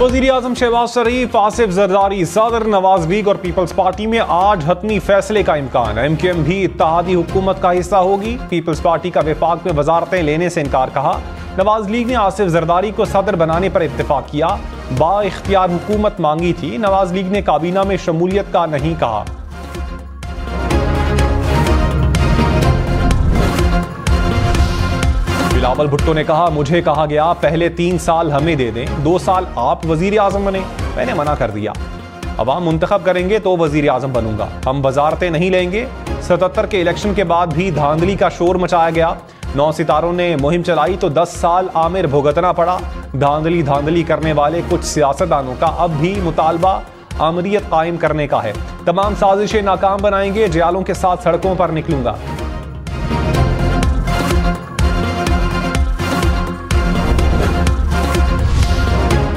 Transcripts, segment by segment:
वज़ीर-ए-आज़म शहबाज शरीफ, आसिफ जरदारी, सदर नवाज लीग और पीपल्स पार्टी में आज हतमी फैसले का इम्कान। एमक्यूएम भी इत्तेहादी हुकूमत का हिस्सा होगी। पीपल्स पार्टी का वफाक में वजारतें लेने से इनकार कहा। नवाज लीग ने आसिफ जरदारी को सदर बनाने पर इत्तेफाक किया। बाइख्तियार हुकूमत मांगी थी। नवाज लीग ने काबीना में शमूलियत का नहीं कहा। बिलावल भुट्टो ने कहा, मुझे कहा गया पहले 3 साल हमें दे दें, 2 साल आप वजीर आजम बने, मैंने मना कर दिया। अवाम मुंतखब करेंगे तो वजीर आजम बनूंगा, हम वजारतें नहीं लेंगे। 77 के इलेक्शन के बाद भी धांधली का शोर मचाया गया। 9 सितारों ने मुहिम चलाई तो 10 साल आमिर भुगतना पड़ा। धांधली करने वाले कुछ सियासतदानों का अब भी मुतालबा आमरीत कायम करने का है। तमाम साजिशें नाकाम बनाएंगे, जयालों के साथ सड़कों पर निकलूंगा।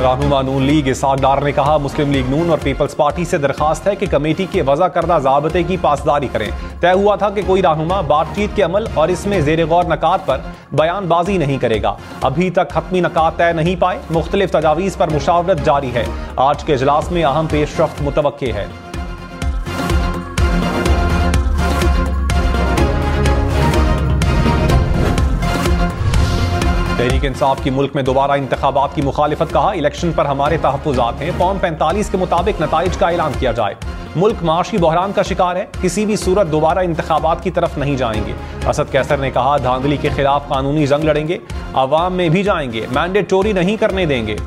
रहनुमा नून लीग इसहाक डार ने कहा, मुस्लिम लीग नून और पीपल्स पार्टी से दरखास्त है कि कमेटी के वज़ा करदा ज़ाबते की पासदारी करें। तय हुआ था कि कोई रहनुमा बातचीत के अमल और इसमें ज़ेर गौर नकात पर बयानबाजी नहीं करेगा। अभी तक हतमी नकात तय नहीं पाए। मुख्तलिफ तजावीज़ पर मुशावरत जारी है। आज के इजलास में अहम पेशरफ्त मुतवक्के है। तहरीक इंसाफ की मुल्क में दोबारा इंतखाबात की मुखालिफत। कहा, इलेक्शन पर हमारे तहफ़्फ़ुज़ात हैं। फॉर्म 45 के मुताबिक नताइज का ऐलान किया जाए। मुल्क माशी बहरान का शिकार है, किसी भी सूरत दोबारा इंतखाबात की तरफ नहीं जाएंगे। असद कैसर ने कहा, धांधली के खिलाफ कानूनी जंग लड़ेंगे, अवाम में भी जाएंगे, मैंडेटोरी नहीं करने देंगे।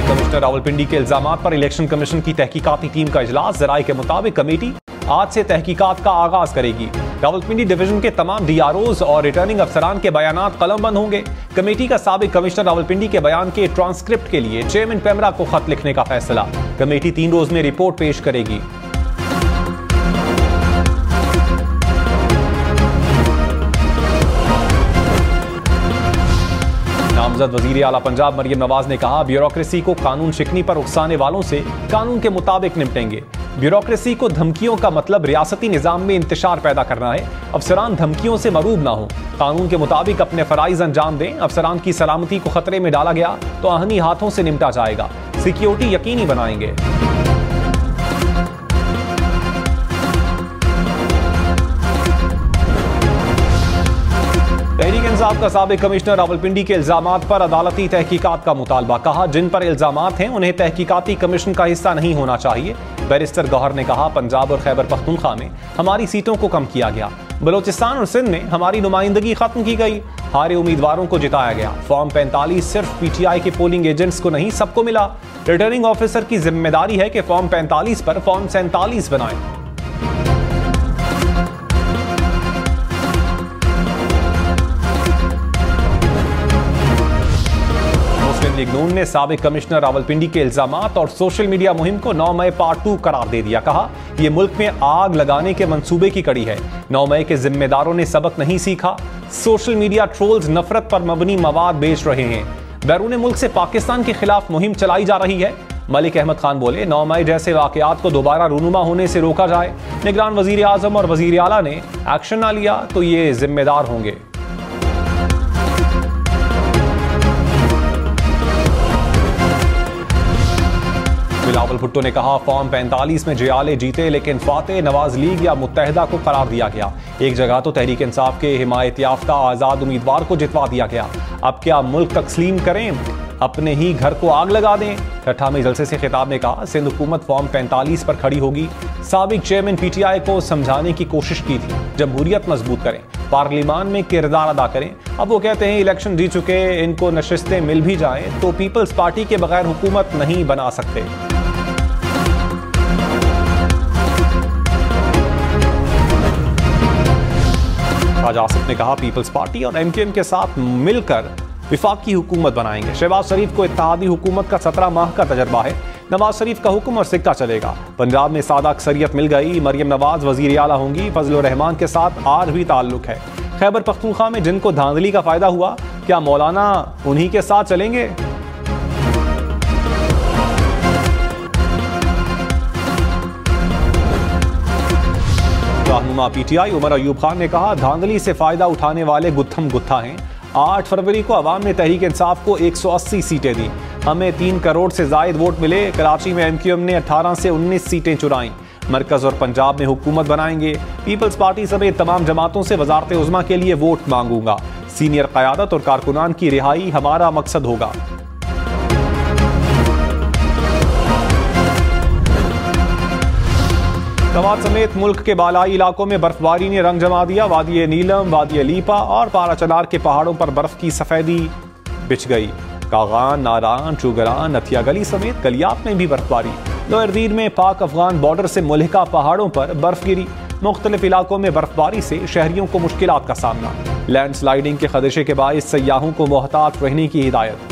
कमिश्नर रावलपिंडी के इल्जामात पर इलेक्शन कमीशन की तहकीकाती टीम का इजलास। जराये के मुताबिक कमेटी आज से तहकीकात का आगाज करेगी। रावलपिंडी डिवीजन के तमाम डीआरओज और रिटर्निंग अफसरान के बयानात कलमबंद होंगे। कमेटी का साबिक कमिश्नर रावलपिंडी के बयान के ट्रांसक्रिप्ट के लिए चेयरमैन पेमरा को खत लिखने का फैसला। कमेटी 3 रोज में रिपोर्ट पेश करेगी। नामजद वजीर आला पंजाब मरियम नवाज ने कहा, ब्यूरोक्रेसी को कानून शिकनी पर उकसाने वालों से कानून के मुताबिक निपटेंगे। ब्यूरोक्रेसी को धमकियों का मतलब रियासती निजाम में इंतशार पैदा करना है। अफसरान धमकियों से मरूब ना हो, कानून के मुताबिक अपने फराइज अंजाम दें। अफसरान की सलामती को खतरे में डाला गया तो आहनी हाथों से निपटा जाएगा। सिक्योरिटी यकीनी बनाएंगे। तहरीक इंसाफ का साबिक कमिश्नर रावलपिंडी के इल्जामात पर अदालती तहकीकात का मुतालबा। कहा, जिन पर इल्जामात हैं उन्हें तहकीकाती कमीशन का हिस्सा नहीं होना चाहिए। बैरिस्टर गौहर ने कहा, पंजाब और खैबर पख्तूनख्वा में हमारी सीटों को कम किया गया। बलोचिस्तान और सिंध में हमारी नुमाइंदगी खत्म की गई। हारे उम्मीदवारों को जिताया गया। फॉर्म 45 सिर्फ पीटीआई के पोलिंग एजेंट्स को नहीं, सबको मिला। रिटर्निंग ऑफिसर की जिम्मेदारी है कि फॉर्म 45 पर फॉर्म 47 बनाए। लीग नून ने साबिक कमिश्नर रावलपिंडी के इल्जामात और सोशल मीडिया मुहिम को 9 मई पार्ट 2 करार दे दिया। कहा, यह मुल्क में आग लगाने के मंसूबे की कड़ी है। 9 मई के जिम्मेदारों ने सबक नहीं सीखा। सोशल मीडिया ट्रोल्स नफरत पर मबनी मवाद बेच रहे हैं। बैरून मुल्क से पाकिस्तान के खिलाफ मुहिम चलाई जा रही है। मलिक अहमद खान बोले, 9 मई जैसे वाकयात को दोबारा रूनुमा होने से रोका जाए। निगरान वजीर आजम और वजीर आला ने एक्शन ना लिया तो ये जिम्मेदार होंगे। बिलावल भुट्टो ने कहा, फॉर्म 45 में जयाले जीते लेकिन फातेह नवाज लीग या मुत्तहिदा को करार दिया गया। एक जगह तो तहरीक इंसाफ के हिमायत याफ्ता आज़ाद उम्मीदवार को जितवा दिया गया। अब क्या मुल्क तस्लीम करें, अपने ही घर को आग लगा दें। ठट्ठा में जलसे से खिताब ने कहा, सिंध हुकूमत फॉर्म 45 पर खड़ी होगी। साबिक चेयरमैन पीटीआई को समझाने की कोशिश की थी, जमहूरियत मजबूत करें, पार्लियामान में किरदार अदा करें। अब वो कहते हैं इलेक्शन जीत चुके, इनको नशिस्तें मिल भी जाएं तो पीपल्स पार्टी के बगैर हुकूमत नहीं बना सकते। आज आसिफ ने कहा, पीपल्स पार्टी और एमक्यूएम के साथ मिलकर विफाकी हुकूमत बनाएंगे। शहबाज शरीफ को इत्तेहादी हुकूमत का 17 माह का तजर्बा है। नवाज शरीफ का हुक्म और सिक्का चलेगा। पंजाब में सादा अक्सरियत मिल गई। मरियम नवाज वजीर आला होंगी। फजल रहमान के साथ आज भी ताल्लुक है। खैबर पख्तूनख्वा में जिनको धांधली का फायदा हुआ, क्या मौलाना उन्हीं के साथ चलेंगे? रहनुमा पीटीआई उमर अयूब खान ने कहा, धांधली से फायदा उठाने वाले गुत्थम गुत्था हैं। 8 फरवरी को अवाम ने तहरीक इंसाफ को 180 सीटें दी। हमें 3 करोड़ से जायद वोट मिले। कराची में एमक्यूएम ने 18 से 19 सीटें चुराईं। मरकज और पंजाब में हुकूमत बनाएंगे। पीपल्स पार्टी समेत तमाम जमातों से वजारत उज़्मा के लिए वोट मांगूंगा। सीनियर क़यादत और कारकुनान की रिहाई हमारा मकसद होगा। सवात समेत मुल्क के बालाई इलाकों में बर्फबारी ने रंग जमा दिया। वादी नीलम, वादी लीपा और पारा चनार के पहाड़ों पर बर्फ की सफेदी बिछ गई। कागान, नारान, चुगरान, नथिया गली समेत गलियात में भी बर्फबारी। लोअर दीर में पाक अफगान बॉर्डर से मुल्हिका पहाड़ों पर बर्फ गिरी। मुख्तलिफ इलाकों में बर्फबारी से शहरियों को मुश्किलात का सामना। लैंडस्लाइडिंग के खदशे के बायस सयाहों को मोहतात रहने की हिदायत।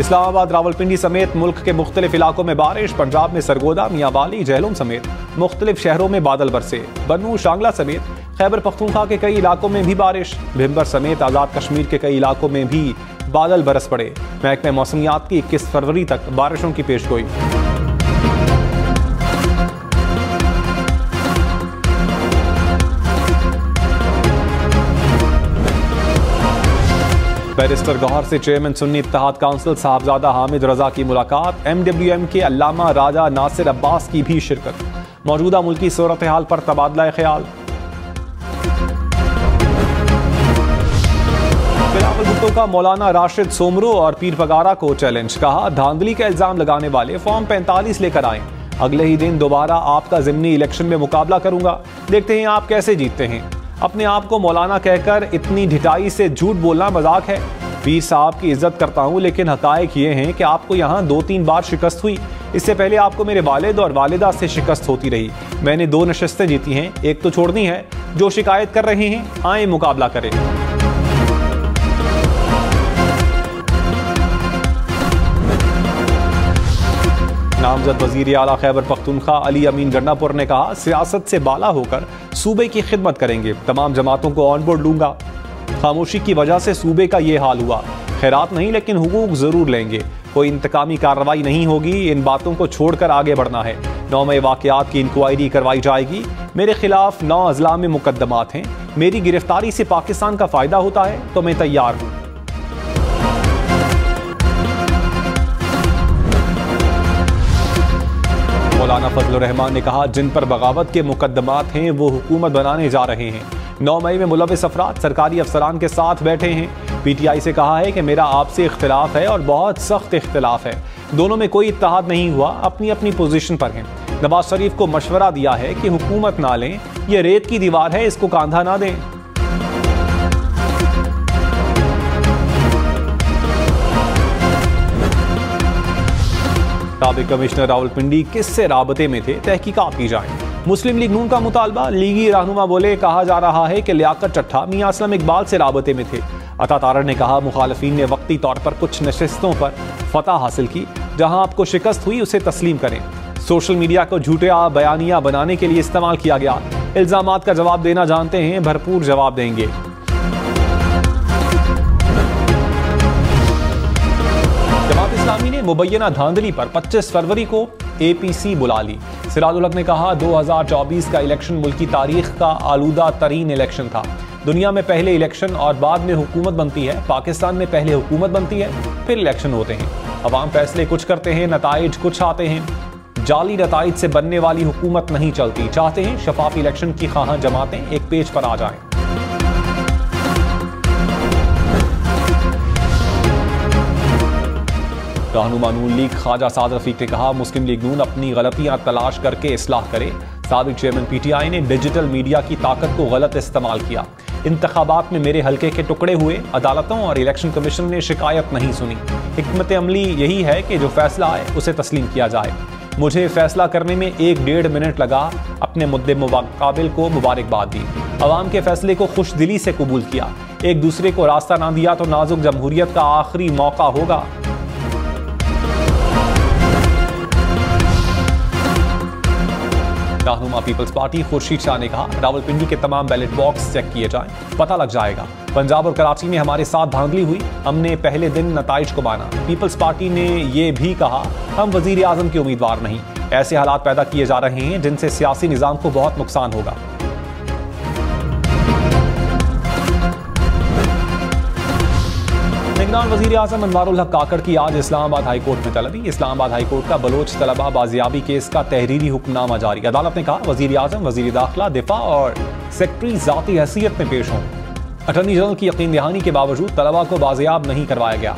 इस्लामाबाद, रावलपिंडी समेत मुल्क के मुख्तलिफ इलाकों में बारिश। पंजाब में सरगोदा, मियांवाली, जहलम समेत मुख्तलिफ शहरों में बादल बरसे। बन्नू, शांगला समेत खैबर पख्तूनख्वा के कई इलाकों में भी बारिश। भिम्बर समेत आज़ाद कश्मीर के कई इलाकों में भी बादल बरस पड़े। महकमे मौसमियात की 21 फरवरी तक बारिशों की पेशगोई। बैरिस्टर गौहर से चेयरमैन सुन्नी इत्तेहाद काउंसिल साहबजादा हामिद रजा की मुलाकात। MWM के अल्लामा राजा नासिर अब्बास की भी शिरकत। मौजूदा मुल्की सूरत हाल पर तबादला ख्याल। बिलावल भुट्टो का मौलाना राशिद सोमरो और पीर पगारा को चैलेंज। कहा, धांधली का इल्जाम लगाने वाले फॉर्म 45 लेकर आए। अगले ही दिन दोबारा आपका जिमनी इलेक्शन में मुकाबला करूंगा। देखते हैं आप कैसे जीतते हैं। अपने आप को मौलाना कहकर इतनी ढिठाई से झूठ बोलना मजाक है। पीर साहब की इज्जत करता हूं, लेकिन हकायक ये हैं कि आपको यहां 2-3 बार शिकस्त हुई। इससे पहले आपको मेरे वालिद और वालिदा से शिकस्त होती रही। मैंने 2 नशस्तें जीती हैं, एक तो छोड़नी है। जो शिकायत कर रहे हैं, आए मुकाबला करें। नामजद वजीर आला खैबर पख्तूनख्वा अली अमीन गन्नापुर ने कहा, सियासत से बाला होकर सूबे की खिदमत करेंगे। तमाम जमातों को ऑन बोर्ड लूंगा। खामोशी की वजह से सूबे का ये हाल हुआ। खैरात नहीं, लेकिन हुकूक जरूर लेंगे। कोई इंतकामी कार्रवाई नहीं होगी। इन बातों को छोड़कर आगे बढ़ना है। 9 मई वाकयात की इंक्वायरी करवाई जाएगी। मेरे खिलाफ 9 अजला में मुकदमात हैं। मेरी गिरफ्तारी से पाकिस्तान का फायदा होता है तो मैं तैयार हूं। मौलाना फजलुर रहमान ने कहा, जिन पर बगावत के मुकदमात हैं वो हुकूमत बनाने जा रहे हैं। 9 मई में मुलविस अफराद सरकारी अफसरान के साथ बैठे हैं। PTI से कहा है कि मेरा आपसे इख्तिलाफ है और बहुत सख्त इख्तिलाफ है। दोनों में कोई इत्तेहाद नहीं हुआ, अपनी अपनी पोजीशन पर हैं। नवाज शरीफ को मशवरा दिया है कि हुकूमत ना लें, ये रेत की दीवार है, इसको कांधा ना दें। साबिक कमिश्नर रावलपिंडी किससे राबते में थे, तहकीकात की जाए। मुस्लिम लीग नून का मुतालबा। लीगी रहनुमा बोले, कहा जा रहा है कि लियाकत चट्ठा मियां असलम इकबाल से राबते में थे। अता तारड़ ने कहा, मुखालफीन ने वक्ती तौर पर कुछ नशिस्तों पर फतह हासिल की। जहां आपको शिकस्त हुई उसे तस्लीम करें। सोशल मीडिया को झूठे बयानिया बनाने के लिए इस्तेमाल किया गया। इल्जामात का जवाब देना जानते हैं, भरपूर जवाब देंगे। जमात इस्लामी ने मुबैना धांधली पर 25 फरवरी को APC बुला ली। सिराजुल हक ने कहा, 2024 का इलेक्शन मुल्की तारीख का आलूदा तरीन इलेक्शन था। दुनिया में पहले इलेक्शन और बाद में हुकूमत बनती है। पाकिस्तान में पहले हुकूमत बनती है, फिर इलेक्शन होते हैं। अवाम फैसले कुछ करते हैं, नताइज कुछ आते हैं। जाली नताइज से बनने वाली हुकूमत नहीं चलती। चाहते हैं शफाफ इलेक्शन की खां जमातें एक पेज पर आ जाएं। रहनुमा नून लीग ख्वाजा साद रफीक ने कहा, मुस्लिम लीग नून अपनी गलतियां तलाश करके इस्लाह करे। साबिक चेयरमैन PTI ने डिजिटल मीडिया की ताकत को गलत इस्तेमाल किया। इंतखाबात में मेरे हल्के के टुकड़े हुए। अदालतों और इलेक्शन कमीशन ने शिकायत नहीं सुनी। हिकमत अमली यही है कि जो फैसला आए उसे तस्लीम किया जाए। मुझे फैसला करने में 1-1.5 मिनट लगा। अपने मुद्दे मुकाबिल को मुबारकबाद दी। अवाम के फैसले को खुश दिली से कबूल किया। एक दूसरे को रास्ता ना दिया तो नाजुक जमहूरियत का आखिरी मौका होगा। रहनुमा पीपल्स पार्टी खुर्शीद शाह ने कहा, रावलपिंडी के तमाम बैलेट बॉक्स चेक किए जाएं, पता लग जाएगा। पंजाब और कराची में हमारे साथ धांधली हुई, हमने पहले दिन नताइज को माना। पीपल्स पार्टी ने यह भी कहा, हम वजीर आजम के उम्मीदवार नहीं। ऐसे हालात पैदा किए जा रहे हैं जिनसे सियासी निजाम को बहुत नुकसान होगा। निगरान वजीर आजम अनवारुल हक काकड़ की आज इस्लामाबाद हाईकोर्ट में तलबी। इस्लामाबाद हाईकोर्ट का बलोच तलबा बाजियाबी केस का तहरीरी हुक्मनामा जारी। अदालत ने कहा, वजीर आजम, वजीर दाखिला, दिफा और सेक्रेटरी जाती हैसियत में पेश हों। अटॉर्नी जनरल की यकीन दहानी के बावजूद तलबा को बाजियाब नहीं करवाया गया।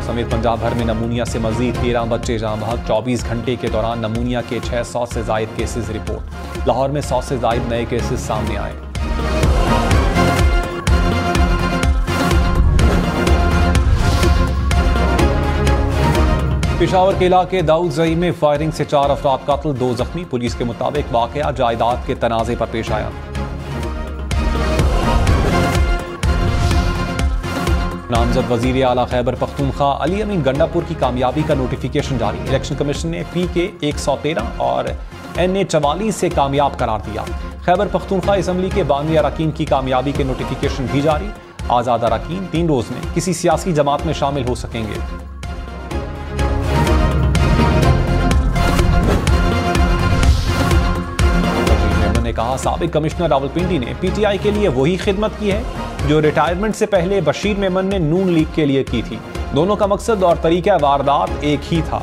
समेत पंजाब भर में नमूनिया से मजीद 13 बच्चे जहां बहक। 24 घंटे के दौरान नमूनिया के 600 से जायद केसेस रिपोर्ट। लाहौर में 100 से जायद नए केसेस सामने आए। पेशावर के इलाके दाऊद जई में फायरिंग से 4 अफराद कत्ल, 2 जख्मी। पुलिस के मुताबिक वाकया जायदाद के तनाजे पर पेश आया। नामजद वजीर आला खैबर पख्तूनख्वा अली अमीन गंडापुर की कामयाबी का नोटिफिकेशन जारी। इलेक्शन कमीशन ने PK 113 और NA 44 से कामयाब करार दिया। खैबर पख्तूनख्वा असम्बली के 92 अरकान की कामयाबी के नोटिफिकेशन भी जारी। आज़ाद अरकान 3 रोज में किसी सियासी जमात में शामिल हो सकेंगे। ने कहा, साबिक कमिश्नर रावलपिंडी ने PTI के लिए वही खिदमत की है जो रिटायरमेंट से पहले बशीर मेमन ने नून लीग के लिए की थी। दोनों का मकसद और तरीका वारदात एक ही था।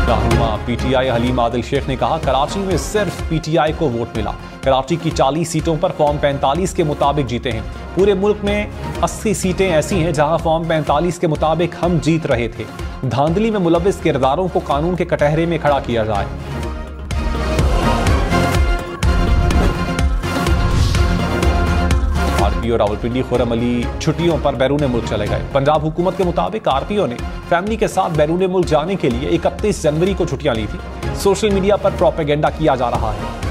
रहनुमा PTI हलीम आदिल शेख ने कहा, कराची में सिर्फ PTI को वोट मिला। कराची की 40 सीटों पर फॉर्म 45 के मुताबिक जीते हैं। पूरे मुल्क में 80 सीटें ऐसी हैं जहां फॉर्म 45 के मुताबिक हम जीत रहे थे। धांधली में मुलविस किरदारों को कानून के कटहरे में खड़ा किया जाए। RPO रावलपिंडी खुर्रम अली छुट्टियों पर बैरून मुल्क चले गए। पंजाब हुकूमत के मुताबिक RPO ने फैमिली के साथ बैरून मुल्क जाने के लिए 31 जनवरी को छुट्टियां ली थी। सोशल मीडिया पर प्रोपेगेंडा किया जा रहा है।